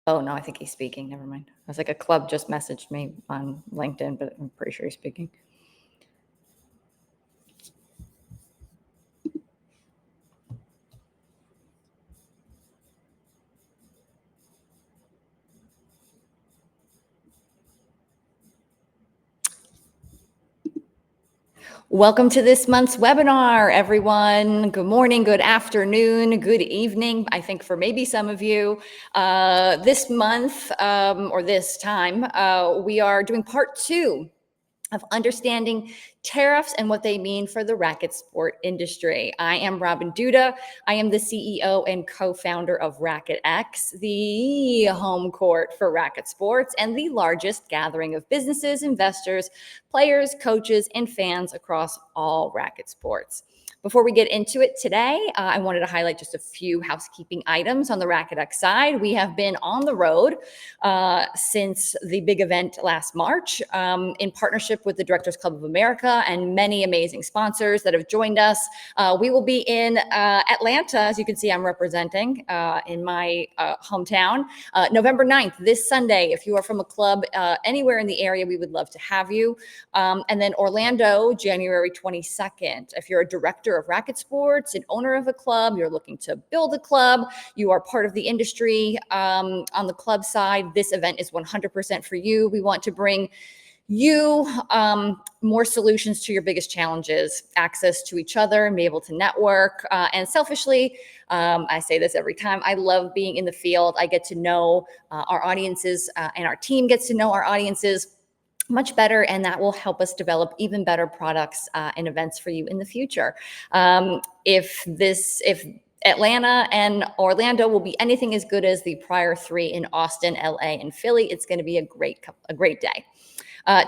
Oh, no, I think he's speaking. Never mind. I was like, a club just messaged me on LinkedIn, but I'm pretty sure he's speaking. Welcome to this month's webinar, everyone. Good morning, good afternoon, good evening. I think for maybe some of you, this month or this time, we are doing part 2 of understanding tariffs and what they mean for the racket sport industry. I am Robyn Duda. I am the CEO and co-founder of RacquetX, the home court for racket sports and the largest gathering of businesses, investors, players, coaches, and fans across all racket sports. Before we get into it today, I wanted to highlight just a few housekeeping items on the RacquetX side. We have been on the road since the big event last March in partnership with the Directors Club of America and many amazing sponsors that have joined us. We will be in Atlanta, as you can see I'm representing in my hometown, November 9th, this Sunday. If you are from a club anywhere in the area, we would love to have you. And then Orlando, January 22nd. If you're a director of racket sports, an owner of a club, you're looking to build a club, you are part of the industry on the club side, this event is 100% for you. We want to bring you more solutions to your biggest challenges, access to each other, and be able to network. And selfishly, I say this every time, I love being in the field. I get to know our audiences and our team gets to know our audiences much better, and that will help us develop even better products and events for you in the future. If Atlanta and Orlando will be anything as good as the prior 3 in Austin, LA, and Philly, it's going to be a great day.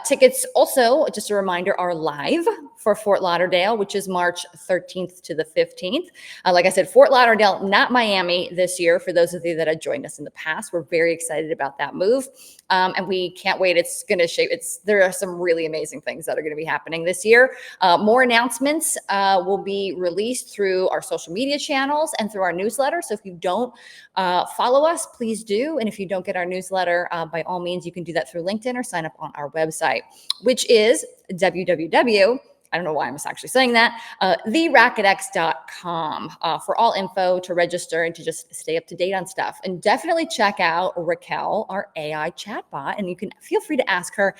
Tickets also, just a reminder, are live for Fort Lauderdale, which is March 13th to the 15th. Like I said, Fort Lauderdale, not Miami this year. For those of you that have joined us in the past, we're very excited about that move. And we can't wait. It's going to shape. There are some really amazing things that are going to be happening this year. More announcements will be released through our social media channels and through our newsletter. So if you don't follow us, please do. And if you don't get our newsletter, by all means, you can do that through LinkedIn or sign up on our website, which is www. I don't know why I'm actually saying that, theracquetx.com for all info to register and to just stay up to date on stuff. And definitely check out Raquel, our AI chatbot, and you can feel free to ask her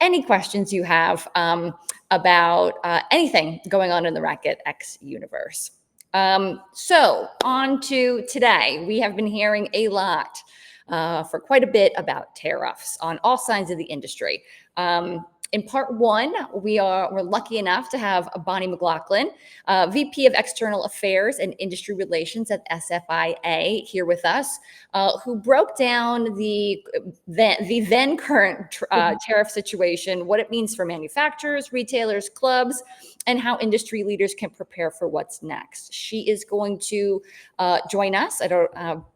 any questions you have about anything going on in the RacquetX universe. So on to today. We have been hearing a lot for quite a bit about tariffs on all sides of the industry. In part 1, we're lucky enough to have Bonnie McLaughlin, VP of External Affairs and Industry Relations at SFIA, here with us, who broke down the then current tariff situation, what it means for manufacturers, retailers, clubs, and how industry leaders can prepare for what's next. She is going to join us.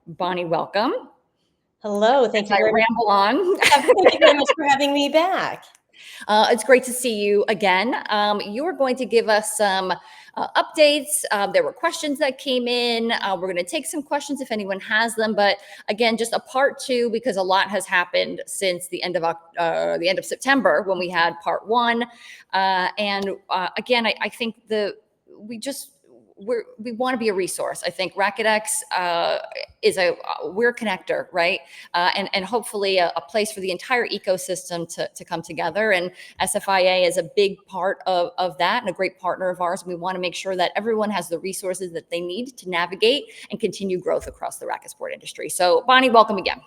Bonnie, welcome. Hello, thank you very much. Ramble on. Thank you very much for having me back. It's great to see you again. You are going to give us some updates. There were questions that came in. We're going to take some questions if anyone has them. But again, just a part 2 because a lot has happened since the end of September when we had part 1. And again, I think we want to be a resource. I think RacquetX we're a connector, right? And hopefully a place for the entire ecosystem to come together. And SFIA is a big part of that and a great partner of ours. We want to make sure that everyone has the resources that they need to navigate and continue growth across the racket sport industry. So Bonnie, welcome again.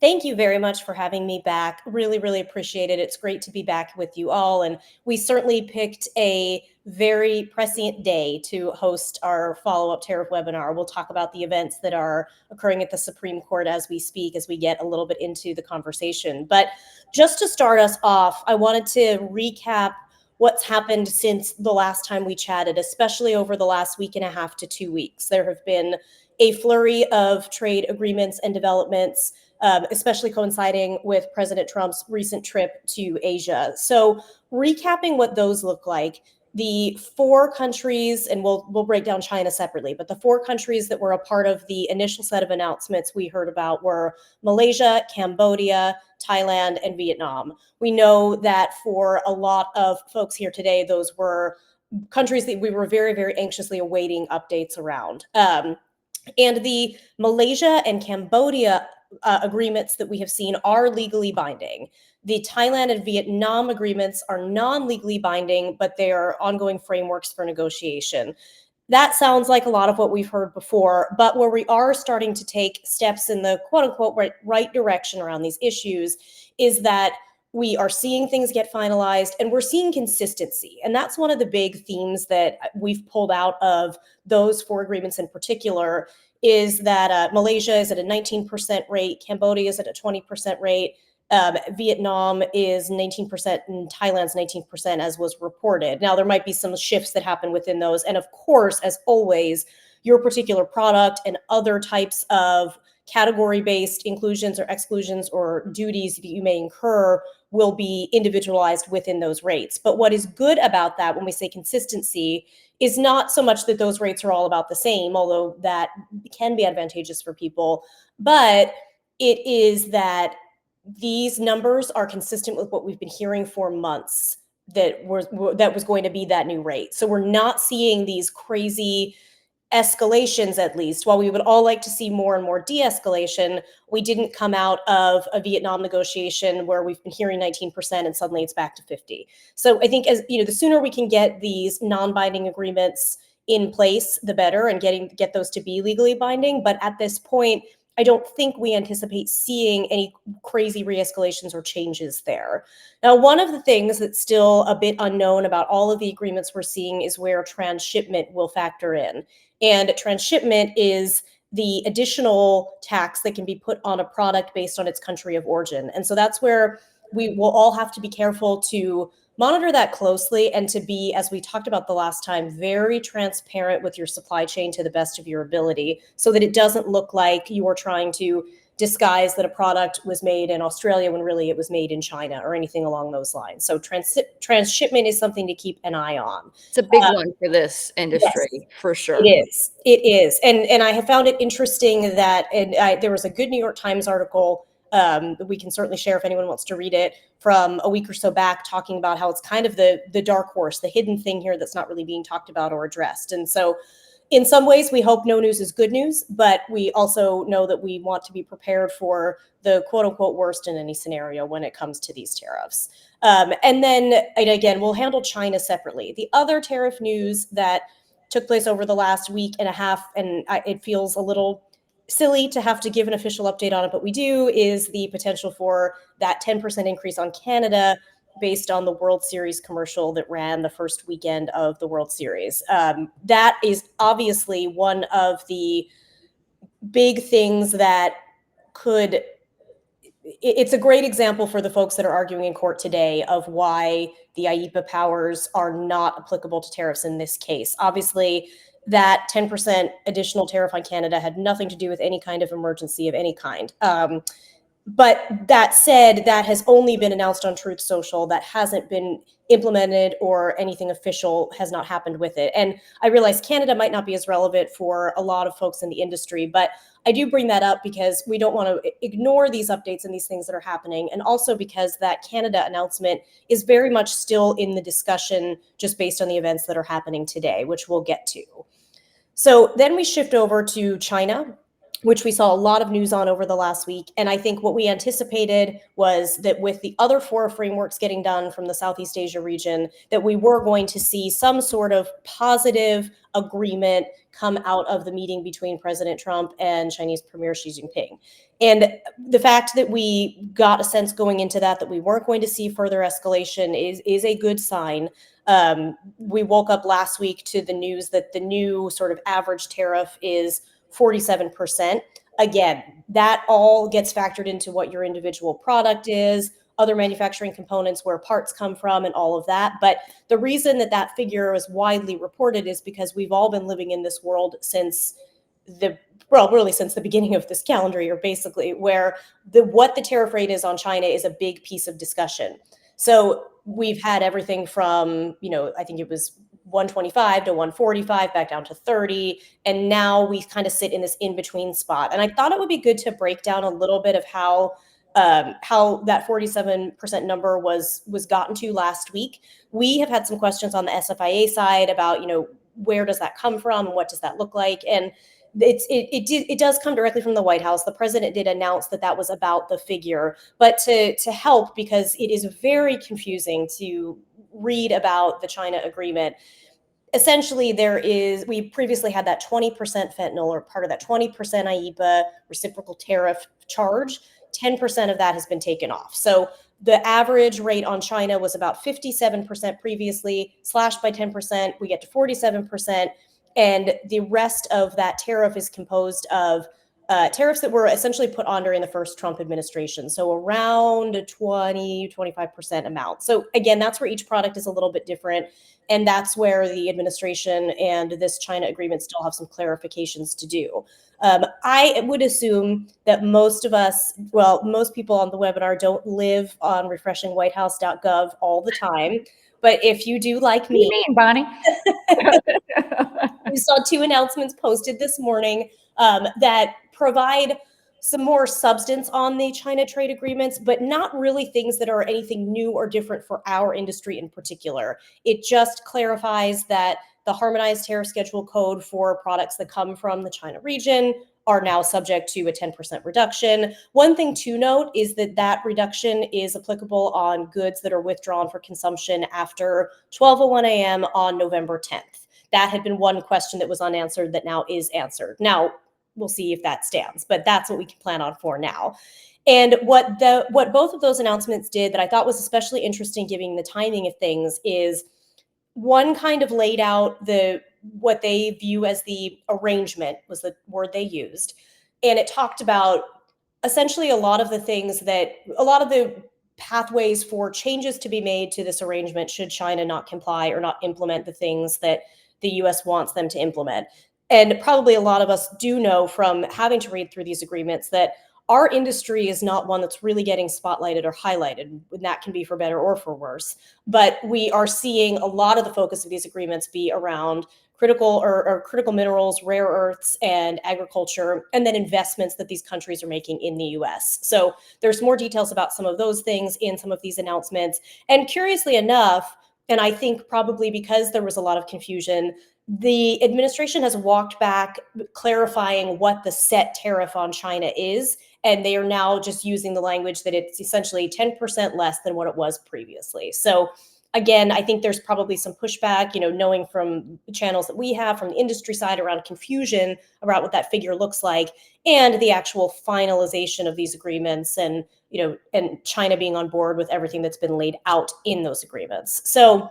Thank you very much for having me back. Really, really appreciate it. It's great to be back with you all. And we certainly picked a very prescient day to host our follow-up tariff webinar. We'll talk about the events that are occurring at the Supreme Court as we speak, as we get a little bit into the conversation. But just to start us off, I wanted to recap what's happened since the last time we chatted, especially over the last week and a half to 2 weeks. There have been a flurry of trade agreements and developments, especially coinciding with President Trump's recent trip to Asia. So recapping what those look like, the 4 countries, and we'll break down China separately, but the 4 countries that were a part of the initial set of announcements we heard about were Malaysia, Cambodia, Thailand, and Vietnam. We know that for a lot of folks here today, those were countries that we were very, very anxiously awaiting updates around. And the Malaysia and Cambodia agreements that we have seen are legally binding. The Thailand and Vietnam agreements are non-legally binding, but they are ongoing frameworks for negotiation. That sounds like a lot of what we've heard before, but where we are starting to take steps in the quote unquote right direction around these issues is that we are seeing things get finalized and we're seeing consistency. And that's one of the big themes that we've pulled out of those 4 agreements in particular is that Malaysia is at a 19% rate, Cambodia is at a 20% rate, Vietnam is 19% and Thailand's 19%, as was reported. Now, there might be some shifts that happen within those. And of course, as always, your particular product and other types of category-based inclusions or exclusions or duties that you may incur will be individualized within those rates. But what is good about that when we say consistency is not so much that those rates are all about the same, although that can be advantageous for people, but it is that these numbers are consistent with what we've been hearing for months that was going to be that new rate. So we're not seeing these crazy escalations, at least. While we would all like to see more and more de-escalation, we didn't come out of a Vietnam negotiation where we've been hearing 19% and suddenly it's back to 50. So I think as you know, the sooner we can get these non-binding agreements in place, the better, and get those to be legally binding. But at this point, I don't think we anticipate seeing any crazy re-escalations or changes there. Now, one of the things that's still a bit unknown about all of the agreements we're seeing is where transshipment will factor in. And transshipment is the additional tax that can be put on a product based on its country of origin. And so that's where we will all have to be careful to monitor that closely and to be, as we talked about the last time, very transparent with your supply chain to the best of your ability so that it doesn't look like you are trying to disguise that a product was made in Australia when really it was made in China or anything along those lines. So transshipment is something to keep an eye on. It's a big one for this industry, Yes. for sure. It is. It is. And I have found it interesting that there was a good New York Times article that we can certainly share if anyone wants to read it from a week or so back, talking about how it's kind of the dark horse, the hidden thing here that's not really being talked about or addressed. And so in some ways, we hope no news is good news, but we also know that we want to be prepared for the quote unquote worst in any scenario when it comes to these tariffs. And again, we'll handle China separately. The other tariff news that took place over the last week and a half, and it feels a little silly to have to give an official update on it, but we do, is the potential for that 10% increase on Canada based on the World Series commercial that ran the first weekend of the World Series. That is obviously one of the big things that could, it's a great example for the folks that are arguing in court today of why the IEEPA powers are not applicable to tariffs in this case. Obviously, that 10% additional tariff on Canada had nothing to do with any kind of emergency of any kind. But that said, that has only been announced on Truth Social. That hasn't been implemented or anything official has not happened with it. And I realize Canada might not be as relevant for a lot of folks in the industry, but I do bring that up because we don't want to ignore these updates and these things that are happening. And also because that Canada announcement is very much still in the discussion just based on the events that are happening today, which we'll get to. So then we shift over to China, which we saw a lot of news on over the last week. And I think what we anticipated was that with the other 4 frameworks getting done from the Southeast Asia region, that we were going to see some sort of positive agreement come out of the meeting between President Trump and Chinese Premier Xi Jinping. And the fact that we got a sense going into that we weren't going to see further escalation is a good sign. We woke up last week to the news that the new sort of average tariff is 47%. Again, that all gets factored into what your individual product is, other manufacturing components, where parts come from, and all of that. But the reason that that figure is widely reported is because we've all been living in this world since really since the beginning of this calendar year, basically, where what the tariff rate is on China is a big piece of discussion. So we've had everything from, I think it was 125 to 145 back down to 30. And now we kind of sit in this in-between spot. And I thought it would be good to break down a little bit of how that 47% number was gotten to last week. We have had some questions on the SFIA side about, where does that come from? What does that look like? And it does come directly from the White House. The president did announce that was about the figure, but to help, because it is very confusing to read about the China agreement. Essentially, we previously had that 20% fentanyl, or part of that 20% IEPA reciprocal tariff charge. 10% of that has been taken off. So the average rate on China was about 57% previously, slashed by 10%. We get to 47%. And the rest of that tariff is composed of tariffs that were essentially put on during the first Trump administration. So around a 25% amount. So again, that's where each product is a little bit different. And that's where the administration and this China agreement still have some clarifications to do. I would assume that most people on the webinar don't live on refreshingwhitehouse.gov all the time. But if you do, like me, what do you mean, Bonnie? we saw 2 announcements posted this morning that provide some more substance on the China trade agreements, but not really things that are anything new or different for our industry in particular. It just clarifies that the harmonized tariff schedule code for products that come from the China region are now subject to a 10% reduction. One thing to note is that reduction is applicable on goods that are withdrawn for consumption after 12:01 a.m. on November 10th. That had been one question that was unanswered that now is answered. Now, we'll see if that stands, but that's what we can plan on for now. And what both of those announcements did that I thought was especially interesting, given the timing of things, is one kind of laid out what they view as the arrangement, was the word they used. And it talked about essentially a lot of the pathways for changes to be made to this arrangement should China not comply or not implement the things that the US wants them to implement. And probably a lot of us do know from having to read through these agreements that our industry is not one that's really getting spotlighted or highlighted, and that can be for better or for worse. But we are seeing a lot of the focus of these agreements be around critical minerals, rare earths, and agriculture, and then investments that these countries are making in the US. So there's more details about some of those things in some of these announcements. And curiously enough, and I think probably because there was a lot of confusion, the administration has walked back clarifying what the set tariff on China is, and they are now just using the language that it's essentially 10% less than what it was previously. So again, I think there's probably some pushback, knowing from the channels that we have from the industry side around confusion about what that figure looks like, and the actual finalization of these agreements, and and China being on board with everything that's been laid out in those agreements. So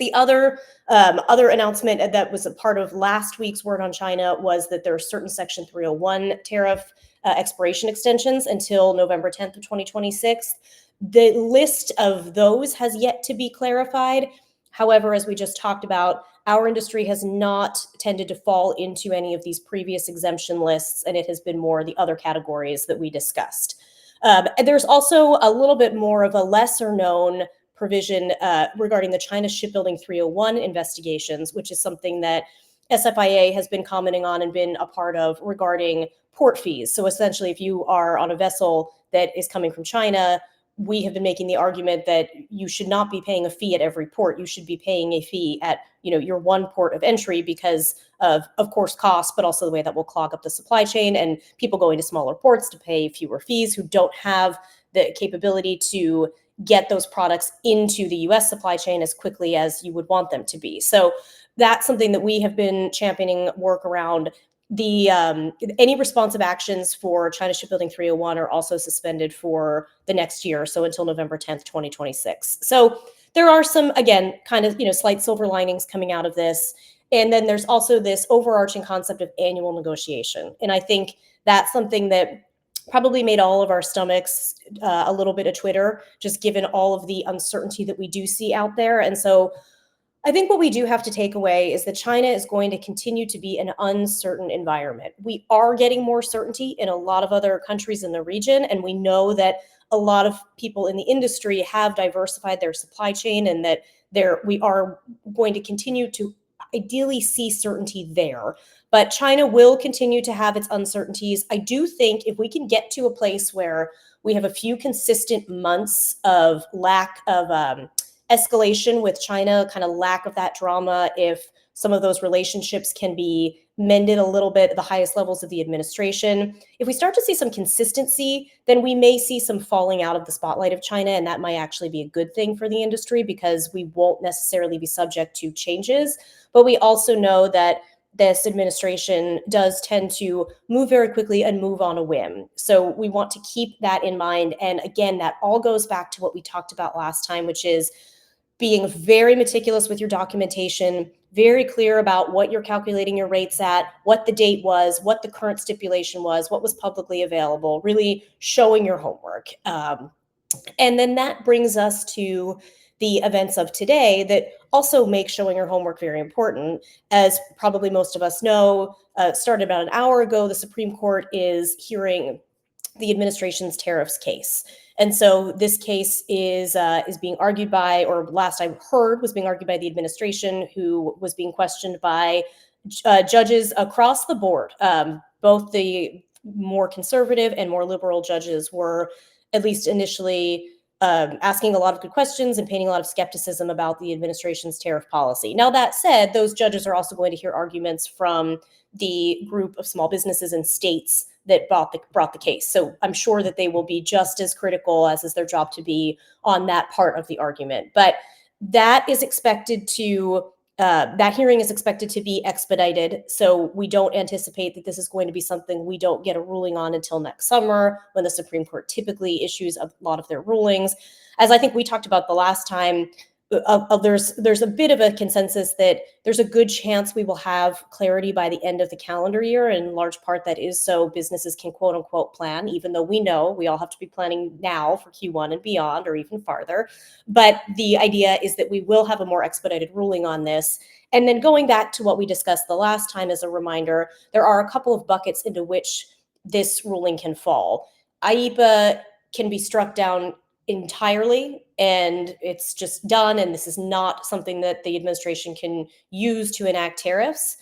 the other announcement that was a part of last week's Word on China was that there are certain Section 301 tariff expiration extensions until November 10th of 2026. The list of those has yet to be clarified. However, as we just talked about, our industry has not tended to fall into any of these previous exemption lists, and it has been more the other categories that we discussed. And there's also a little bit more of a lesser known provision regarding the China Shipbuilding 301 investigations, which is something that SFIA has been commenting on and been a part of regarding port fees. So essentially, if you are on a vessel that is coming from China, we have been making the argument that you should not be paying a fee at every port. You should be paying a fee at your one port of entry because of course, cost, but also the way that will clog up the supply chain, and people going to smaller ports to pay fewer fees who don't have the capability to get those products into the US supply chain as quickly as you would want them to be. So that's something that we have been championing work around. Any responsive actions for China Shipbuilding 301 are also suspended for the next year, so until November 10th, 2026. So there are some, again, kind of slight silver linings coming out of this. And then there's also this overarching concept of annual negotiation. And I think that's something that probably made all of our stomachs a little bit of Twitter, just given all of the uncertainty that we do see out there. And so I think what we do have to take away is that China is going to continue to be an uncertain environment. We are getting more certainty in a lot of other countries in the region, and we know that a lot of people in the industry have diversified their supply chain, and that we are going to continue to ideally see certainty there. But China will continue to have its uncertainties. I do think if we can get to a place where we have a few consistent months of lack of escalation with China, kind of lack of that drama, if some of those relationships can be mended a little bit at the highest levels of the administration. If we start to see some consistency, then we may see some falling out of the spotlight of China, and that might actually be a good thing for the industry because we won't necessarily be subject to changes. But we also know that this administration does tend to move very quickly and move on a whim. So we want to keep that in mind. And again, that all goes back to what we talked about last time, which is being very meticulous with your documentation, very clear about what you're calculating your rates at, what the date was, what the current stipulation was, what was publicly available, really showing your homework. And then that brings us to the events of today that also make showing your homework very important. As probably most of us know, started about an hour ago, the Supreme Court is hearing the administration's tariffs case. And so this case is being argued by, or last I heard, was being argued by the administration, who was being questioned by judges across the board. Both the more conservative and more liberal judges were, at least initially, asking a lot of good questions and painting a lot of skepticism about the administration's tariff policy. Now, that said, those judges are also going to hear arguments from the group of small businesses and states that brought the case. So I'm sure that they will be just as critical, as is their job to be, on that part of the argument. But that is expected to that hearing is expected to be expedited. So we don't anticipate that this is going to be something we don't get a ruling on until next summer, when the Supreme Court typically issues a lot of their rulings. As I think we talked about the last time, there's a bit of a consensus that there's a good chance we will have clarity by the end of the calendar year. And in large part, that is so businesses can quote unquote plan, even though we know we all have to be planning now for Q1 and beyond, or even farther. But the idea is that we will have a more expedited ruling on this. And then going back to what we discussed the last time, as a reminder, there are a couple of buckets into which this ruling can fall. IEEPA can be struck down entirely, and it's just done, and this is not something that the administration can use to enact tariffs.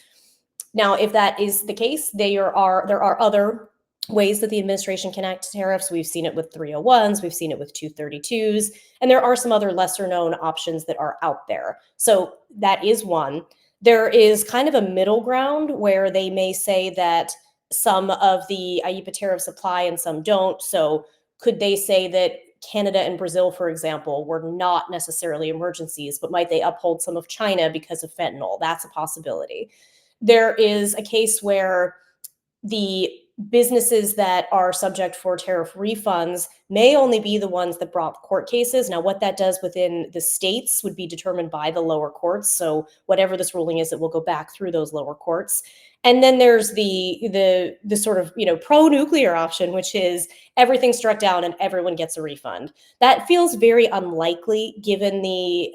Now, if that is the case, there are other ways that the administration can enact tariffs. We've seen it with 301s, we've seen it with 232s, and there are some other lesser known options that are out there. So that is one. There is kind of a middle ground where they may say that some of the IEEPA tariffs apply and some don't. So could they say that Canada and Brazil, for example, were not necessarily emergencies, but might they uphold some of China because of fentanyl? That's a possibility. There is a case where the businesses that are subject for tariff refunds may only be the ones that brought court cases. Now, what that does within the states would be determined by the lower courts. So whatever this ruling is, it will go back through those lower courts. And then there's the sort of, pro-nuclear option, which is everything struck down and everyone gets a refund. That feels very unlikely given the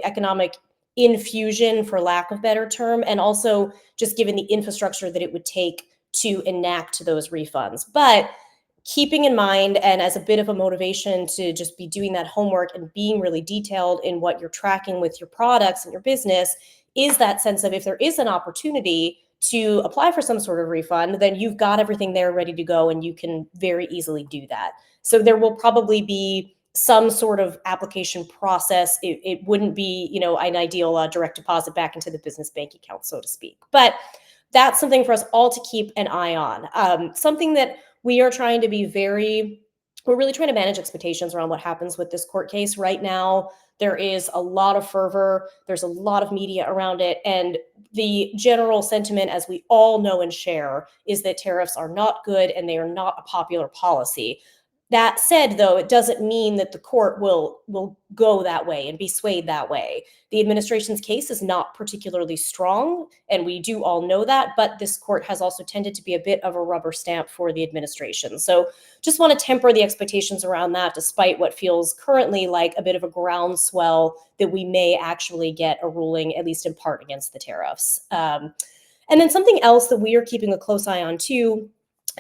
economic infusion, for lack of better term, and also just given the infrastructure that it would take to enact those refunds. But keeping in mind, and as a bit of a motivation to just be doing that homework and being really detailed in what you're tracking with your products and your business, is that sense of, if there is an opportunity to apply for some sort of refund, then you've got everything there ready to go and you can very easily do that. So there will probably be some sort of application process. It wouldn't be, an ideal direct deposit back into the business bank account, so to speak. But that's something for us all to keep an eye on. Something that we are trying to be we're really trying to manage expectations around what happens with this court case right now. There is a lot of fervor. There's a lot of media around it. And the general sentiment, as we all know and share, is that tariffs are not good and they are not a popular policy. That said, though, it doesn't mean that the court will go that way and be swayed that way. The administration's case is not particularly strong, and we do all know that, but this court has also tended to be a bit of a rubber stamp for the administration. So just want to temper the expectations around that, despite what feels currently like a bit of a groundswell that we may actually get a ruling, at least in part, against the tariffs. And then something else that we are keeping a close eye on too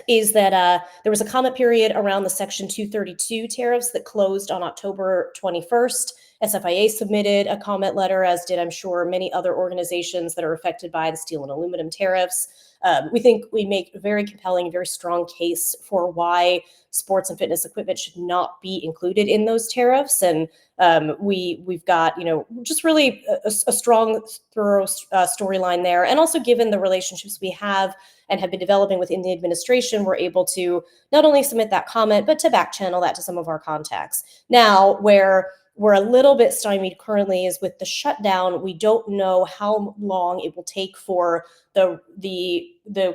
is that there was a comment period around the Section 232 tariffs that closed on October 21st. SFIA submitted a comment letter, as did, I'm sure, many other organizations that are affected by the steel and aluminum tariffs. We think we make a very compelling, very strong case for why sports and fitness equipment should not be included in those tariffs. And we've got, just really a strong, thorough storyline there. And also, given the relationships we have and have been developing within the administration, we're able to not only submit that comment, but to back channel that to some of our contacts. Now, where we're a little bit stymied currently is with the shutdown. We don't know how long it will take for the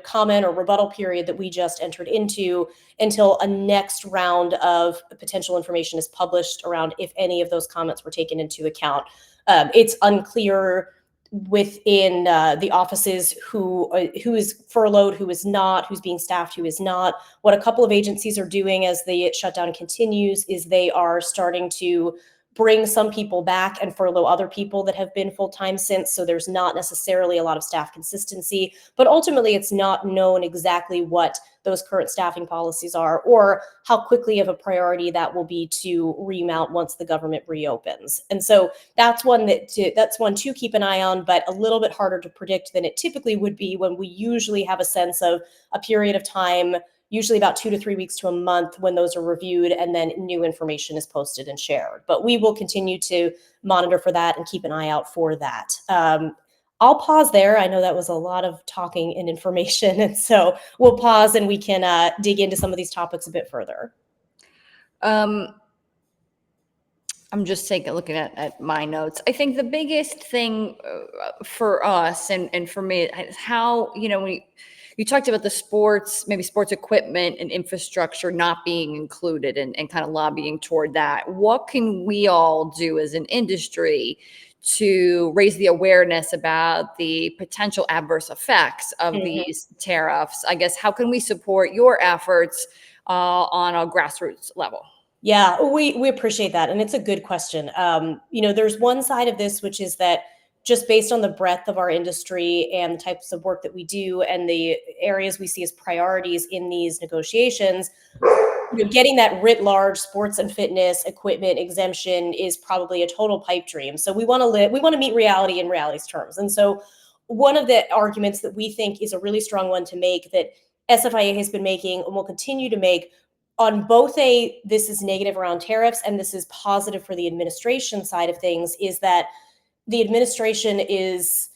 comment or rebuttal period that we just entered into until a next round of potential information is published around if any of those comments were taken into account. It's unclear within the offices who is furloughed, who is not, who's being staffed, who is not. What a couple of agencies are doing as the shutdown continues is they are starting to bring some people back and furlough other people that have been full-time since, so there's not necessarily a lot of staff consistency, but ultimately it's not known exactly what those current staffing policies are or how quickly of a priority that will be to remount once the government reopens. And so that's one to keep an eye on, but a little bit harder to predict than it typically would be when we usually have a sense of a period of time, usually about 2 to 3 weeks to a month, when those are reviewed and then new information is posted and shared. But we will continue to monitor for that and keep an eye out for that. I'll pause there. I know that was a lot of talking and information, and so we'll pause and we can dig into some of these topics a bit further. I'm just looking at my notes. I think the biggest thing for us and for me is how, you talked about the sports equipment and infrastructure not being included and kind of lobbying toward that. What can we all do as an industry to raise the awareness about the potential adverse effects of these tariffs? I guess, how can we support your efforts on a grassroots level? Yeah, we appreciate that. And it's a good question. There's one side of this, which is that just based on the breadth of our industry and the types of work that we do and the areas we see as priorities in these negotiations, getting that writ large sports and fitness equipment exemption is probably a total pipe dream. So we want to meet reality in reality's terms. And so one of the arguments that we think is a really strong one to make, that SFIA has been making and will continue to make, on both this is negative around tariffs and this is positive for the administration side of things, is that the administration is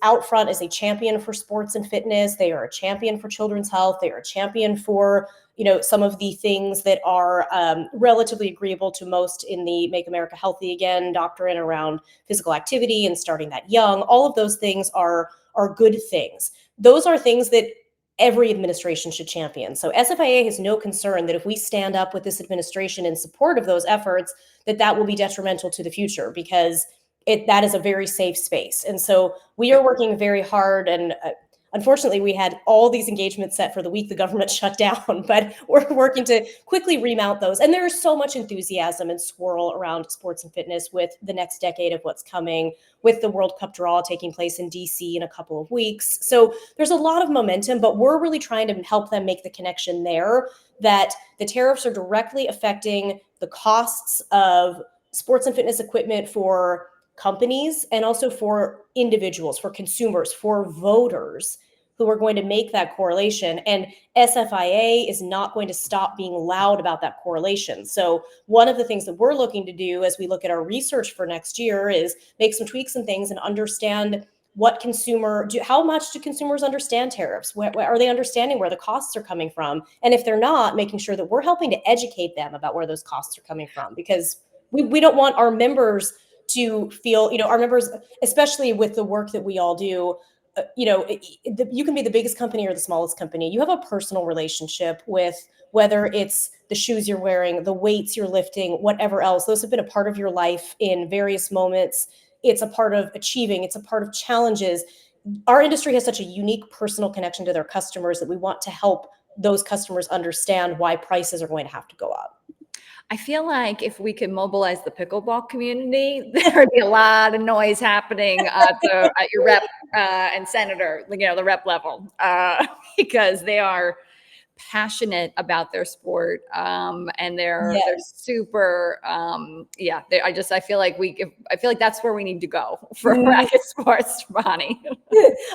out front as a champion for sports and fitness. They are a champion for children's health. They are a champion for some of the things that are relatively agreeable to most in the Make America Healthy Again doctrine around physical activity and starting that young. All of those things are good things. Those are things that every administration should champion. So SFIA has no concern that if we stand up with this administration in support of those efforts, that will be detrimental to the future, because that is a very safe space. And so we are working very hard, and unfortunately we had all these engagements set for the week the government shut down, but we're working to quickly remount those. And there is so much enthusiasm and swirl around sports and fitness with the next decade of what's coming, with the World Cup draw taking place in DC in a couple of weeks. So there's a lot of momentum, but we're really trying to help them make the connection there, that the tariffs are directly affecting the costs of sports and fitness equipment for companies and also for individuals, for consumers, for voters who are going to make that correlation. And SFIA is not going to stop being loud about that correlation. So one of the things that we're looking to do as we look at our research for next year is make some tweaks and things and understand how much do consumers understand tariffs? Are they understanding where the costs are coming from? And if they're not, making sure that we're helping to educate them about where those costs are coming from, because we don't want our members to feel, our members, especially with the work that we all do, you can be the biggest company or the smallest company. You have a personal relationship with whether it's the shoes you're wearing, the weights you're lifting, whatever else. Those have been a part of your life in various moments. It's a part of achieving, it's a part of challenges. Our industry has such a unique personal connection to their customers that we want to help those customers understand why prices are going to have to go up. I feel like if we could mobilize the pickleball community, there'd be a lot of noise happening at your rep and senator, the rep level, because they are passionate about their sport, and they're Yes. super I feel like that's where we need to go for racket sports, Bonnie.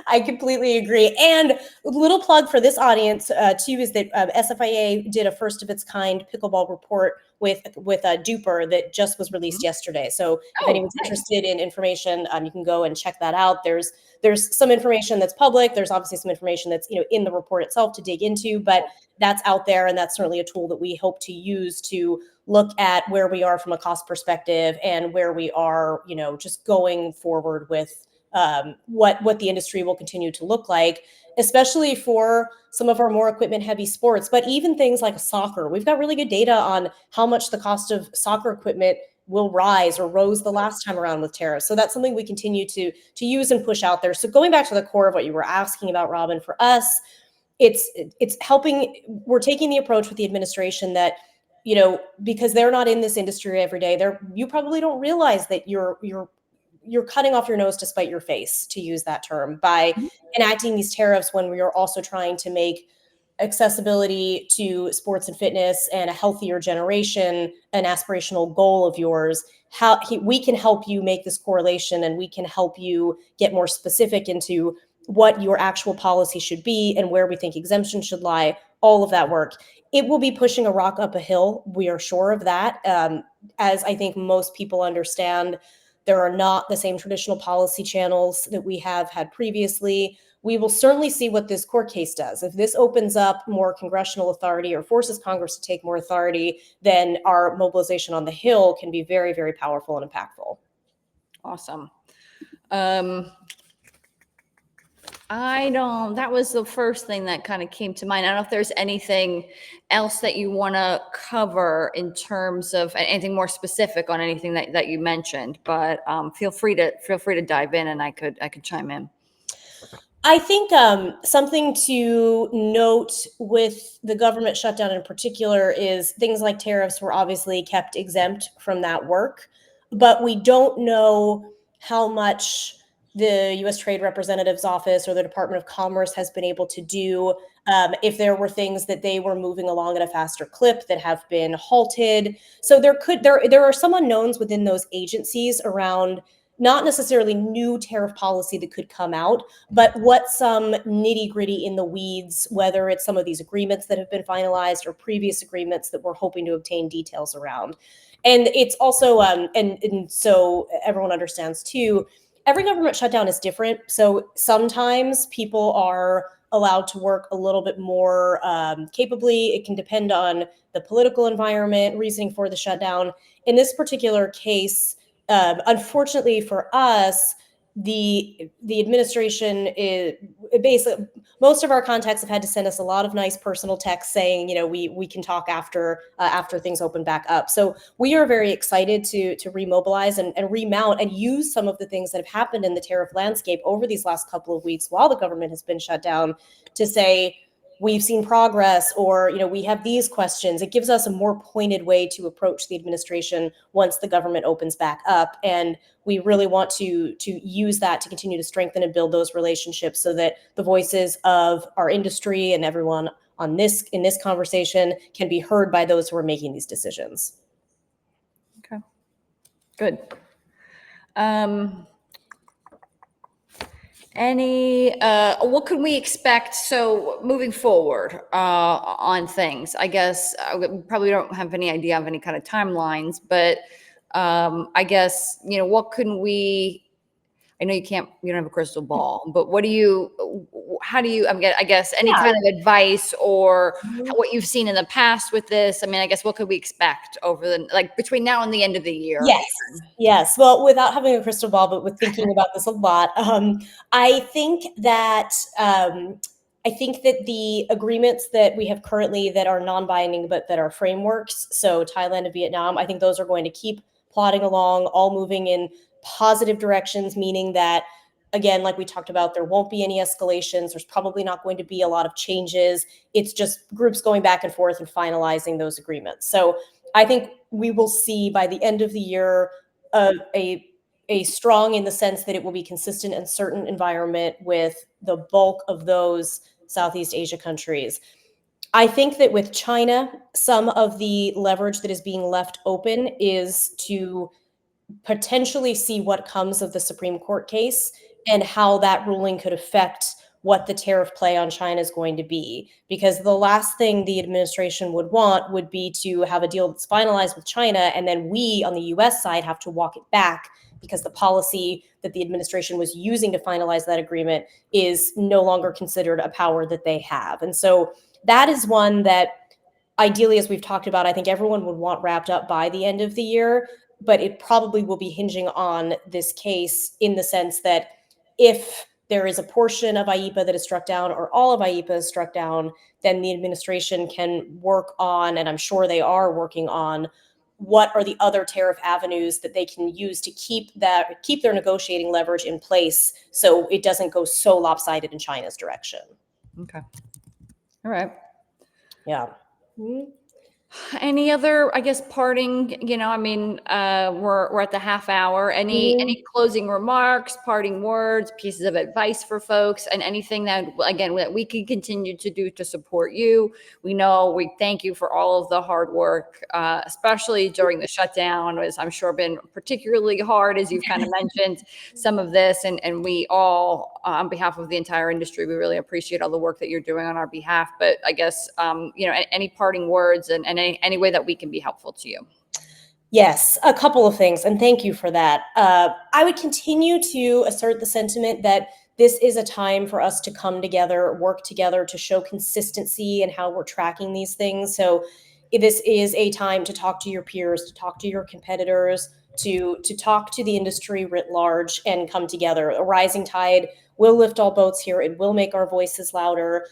I completely agree. And a little plug for this audience too is that SFIA did a first of its kind pickleball report with Duper that just was released yesterday. So if anyone's interested in information, you can go and check that out. There's some information that's public. There's obviously some information that's in the report itself to dig into, but that's out there, and that's certainly a tool that we hope to use to look at where we are from a cost perspective and where we are, just going forward with what the industry will continue to look like, especially for some of our more equipment heavy sports, but even things like soccer. We've got really good data on how much the cost of soccer equipment will rise or rose the last time around with tariffs. So that's something we continue to use and push out there. So going back to the core of what you were asking about, Robyn, for us, it's helping. We're taking the approach with the administration that, because they're not in this industry every day, you probably don't realize that you're cutting off your nose to spite your face, to use that term, by enacting these tariffs when we are also trying to make accessibility to sports and fitness and a healthier generation an aspirational goal of yours. We can help you make this correlation, and we can help you get more specific into what your actual policy should be and where we think exemptions should lie, all of that work. It will be pushing a rock up a hill. We are sure of that. As I think most people understand, there are not the same traditional policy channels that we have had previously. We will certainly see what this court case does. If this opens up more congressional authority or forces Congress to take more authority, then our mobilization on the Hill can be very, very powerful and impactful. Awesome. That was the first thing that kind of came to mind. I don't know if there's anything else that you want to cover in terms of anything more specific on anything that you mentioned, but feel free to dive in, and I could chime in. I think something to note with the government shutdown in particular is things like tariffs were obviously kept exempt from that work, but we don't know how much the U.S. Trade Representative's Office or the Department of Commerce has been able to do. If there were things that they were moving along at a faster clip that have been halted. So there are some unknowns within those agencies around not necessarily new tariff policy that could come out, but what some nitty gritty in the weeds, whether it's some of these agreements that have been finalized or previous agreements that we're hoping to obtain details around. And it's also, and so everyone understands too, every government shutdown is different. So sometimes people are allowed to work a little bit more capably. It can depend on the political environment, reasoning for the shutdown. In this particular case, unfortunately for us, the administration is basically, most of our contacts have had to send us a lot of nice personal texts saying, we can talk after things open back up. So we are very excited to remobilize and remount and use some of the things that have happened in the tariff landscape over these last couple of weeks while the government has been shut down to say, we've seen progress, or we have these questions. It gives us a more pointed way to approach the administration once the government opens back up, and we really want to use that to continue to strengthen and build those relationships so that the voices of our industry and everyone in this conversation can be heard by those who are making these decisions. Okay, good. What can we expect? So moving forward on things, I guess we probably don't have any idea of any kind of timelines, but I guess, what can we, I know you don't have a crystal ball, but how do you, I guess, any Yeah. kind of advice or Mhm. what you've seen in the past with this? I mean, I guess, what could we expect between now and the end of the year? Yes. Yes. Well, without having a crystal ball, but with thinking about this a lot, I think that I think that the agreements that we have currently that are non-binding, but that are frameworks, so Thailand and Vietnam, I think those are going to keep plodding along, all moving in positive directions, meaning that, again, like we talked about, there won't be any escalations. There's probably not going to be a lot of changes. It's just groups going back and forth and finalizing those agreements. So I think we will see by the end of the year a strong, in the sense that it will be consistent and certain environment with the bulk of those Southeast Asia countries. I think that with China, some of the leverage that is being left open is to potentially see what comes of the Supreme Court case and how that ruling could affect what the tariff play on China is going to be. Because the last thing the administration would want would be to have a deal that's finalized with China, and then we on the US side have to walk it back because the policy that the administration was using to finalize that agreement is no longer considered a power that they have. And so that is one that, ideally, as we've talked about, I think everyone would want wrapped up by the end of the year, but it probably will be hinging on this case, in the sense that if there is a portion of IEPA that is struck down or all of IEPA is struck down, then the administration can work on, and I'm sure they are working on, what are the other tariff avenues that they can use to keep their negotiating leverage in place, so it doesn't go so lopsided in China's direction. Okay. All right. Yeah. Mhm. Any other, I guess, parting, I mean, we're at the half hour. Any closing remarks, parting words, pieces of advice for folks, and anything that, again, that we can continue to do to support you? We thank you for all of the hard work, especially during the shutdown, was, I'm sure, been particularly hard, as you've kind of mentioned some of this, and we all, on behalf of the entire industry, we really appreciate all the work that you're doing on our behalf. But I guess, any parting words and any way that we can be helpful to you? Yes, a couple of things, and thank you for that. I would continue to assert the sentiment that this is a time for us to come together, work together to show consistency in how we're tracking these things. So this is a time to talk to your peers, to talk to your competitors, to talk to the industry writ large, and come together. A rising tide will lift all boats here. It will make our voices louder.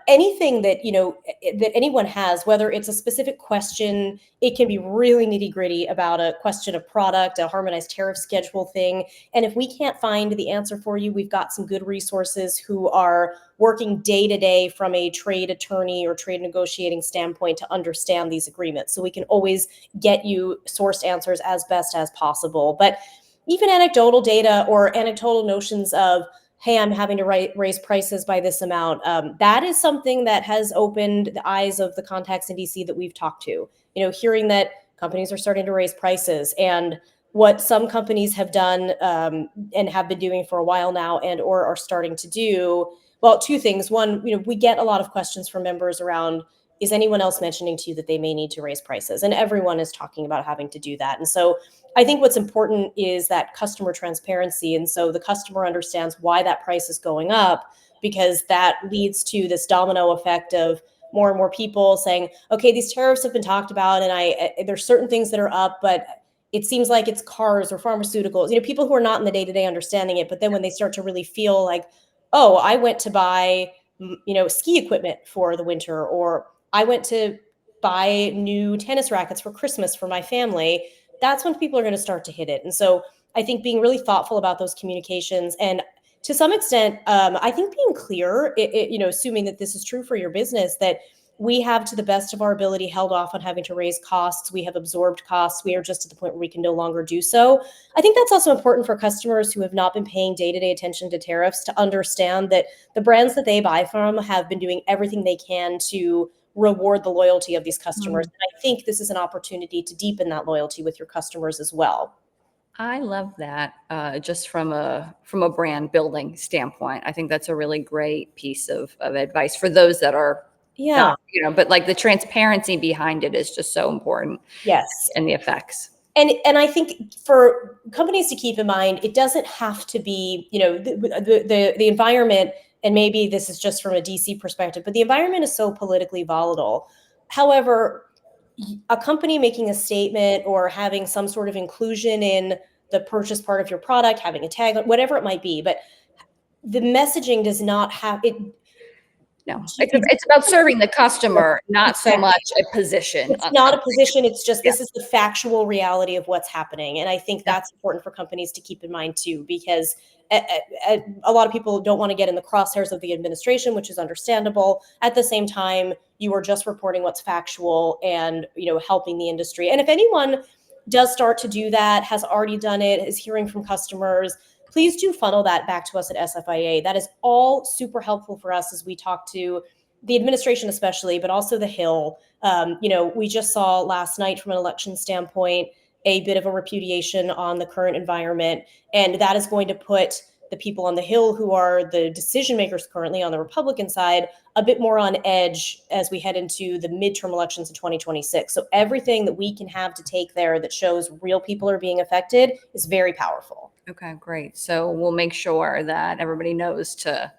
Anything that that anyone has, whether it's a specific question, it can be really nitty gritty about a question of product, a harmonized tariff schedule thing. And if we can't find the answer for you, we've got some good resources who are working day to day from a trade attorney or trade negotiating standpoint to understand these agreements. So we can always get you sourced answers as best as possible. But even anecdotal data or anecdotal notions of, hey, I'm having to raise prices by this amount. That is something that has opened the eyes of the contacts in DC that we've talked to. Hearing that companies are starting to raise prices, and what some companies have done and have been doing for a while now, and or are starting to do. Well, two things. One, we get a lot of questions from members around, is anyone else mentioning to you that they may need to raise prices? And everyone is talking about having to do that. And so I think what's important is that customer transparency. And so the customer understands why that price is going up, because that leads to this domino effect of more and more people saying, okay, these tariffs have been talked about, and there's certain things that are up, but it seems like it's cars or pharmaceuticals, people who are not in the day-to-day understanding it. But then when they start to really feel like, oh, I went to buy, ski equipment for the winter, or I went to buy new tennis rackets for Christmas for my family, that's when people are going to start to hit it. And so I think being really thoughtful about those communications, and to some extent, I think being clear, assuming that this is true for your business, that we have, to the best of our ability, held off on having to raise costs. We have absorbed costs. We are just at the point where we can no longer do so. I think that's also important for customers who have not been paying day-to-day attention to tariffs to understand that the brands that they buy from have been doing everything they can to reward the loyalty of these customers. And I think this is an opportunity to deepen that loyalty with your customers as well. I love that. Just from a brand building standpoint, I think that's a really great piece of advice for those that are Yeah. not, but like the transparency behind it is just so important, Yes. and the effects. And I think for companies to keep in mind, it doesn't have to be, the environment, and maybe this is just from a DC perspective, but the environment is so politically volatile. However, a company making a statement or having some sort of inclusion in the purchase part of your product, having a tag, whatever it might be, but the messaging does not have it. No, it's about serving the customer, not so much a position. It's not a position. It's just, Yeah. this is the factual reality of what's happening. And I think that's important for companies to keep in mind too, because a lot of people don't want to get in the crosshairs of the administration, which is understandable. At the same time, you are just reporting what's factual and, helping the industry. And if anyone does start to do that, has already done it, is hearing from customers, please do funnel that back to us at SFIA. That is all super helpful for us as we talk to the administration, especially, but also the Hill. We just saw last night from an election standpoint a bit of a repudiation on the current environment, and that is going to put the people on the Hill, who are the decision makers currently on the Republican side, a bit more on edge as we head into the midterm elections in 2026. So everything that we can have to take there that shows real people are being affected is very powerful. Okay, great. So we'll make sure that everybody knows to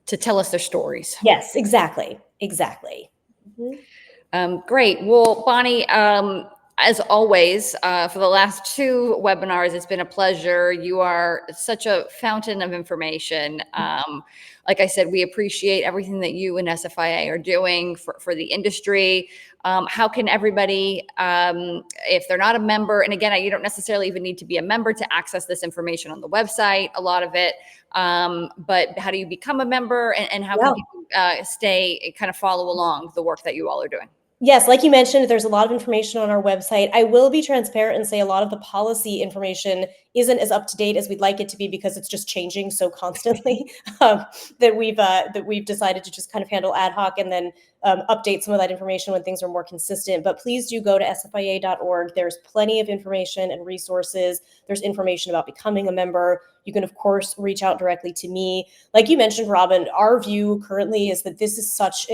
tell us their stories. Yes, exactly. Great. Well, Bonnie, as always, for the last two webinars, it's been a pleasure. You are such a fountain of information. Like I said, we appreciate everything that you and SFIA are doing for the industry. How can everybody, if they're not a member, and again, you don't necessarily even need to be a member to access this information on the website, a lot of it, but how do you become a member, and how can people stay, kind of follow along the work that you all are doing? Yes, like you mentioned, there's a lot of information on our website. I will be transparent and say a lot of the policy information isn't as up to date as we'd like it to be, because it's just changing so constantly, that we've decided to just kind of handle ad hoc and then update some of that information when things are more consistent. But please do go to sfia.org. There's plenty of information and resources. There's information about becoming a member. You can, of course, reach out directly to me. Like you mentioned, Robyn, our view currently is that this is such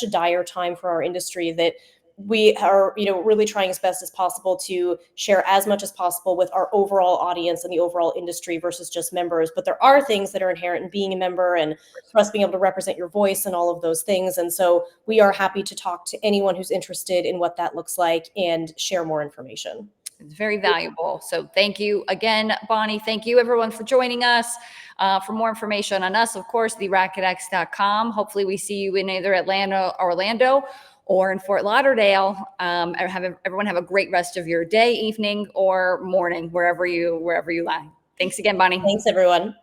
a dire time for our industry that we are, really trying as best as possible to share as much as possible with our overall audience and the overall industry versus just members. But there are things that are inherent in being a member, and for us being able to represent your voice and all of those things. And so we are happy to talk to anyone who's interested in what that looks like and share more information. It's very valuable. So thank you again, Bonnie. Thank you, everyone, for joining us. For more information on us, of course, the RacquetX.com. Hopefully we see you in either Atlanta, Orlando, or in Fort Lauderdale. Everyone have a great rest of your day, evening, or morning, wherever you lie. Thanks again, Bonnie. Thanks, everyone.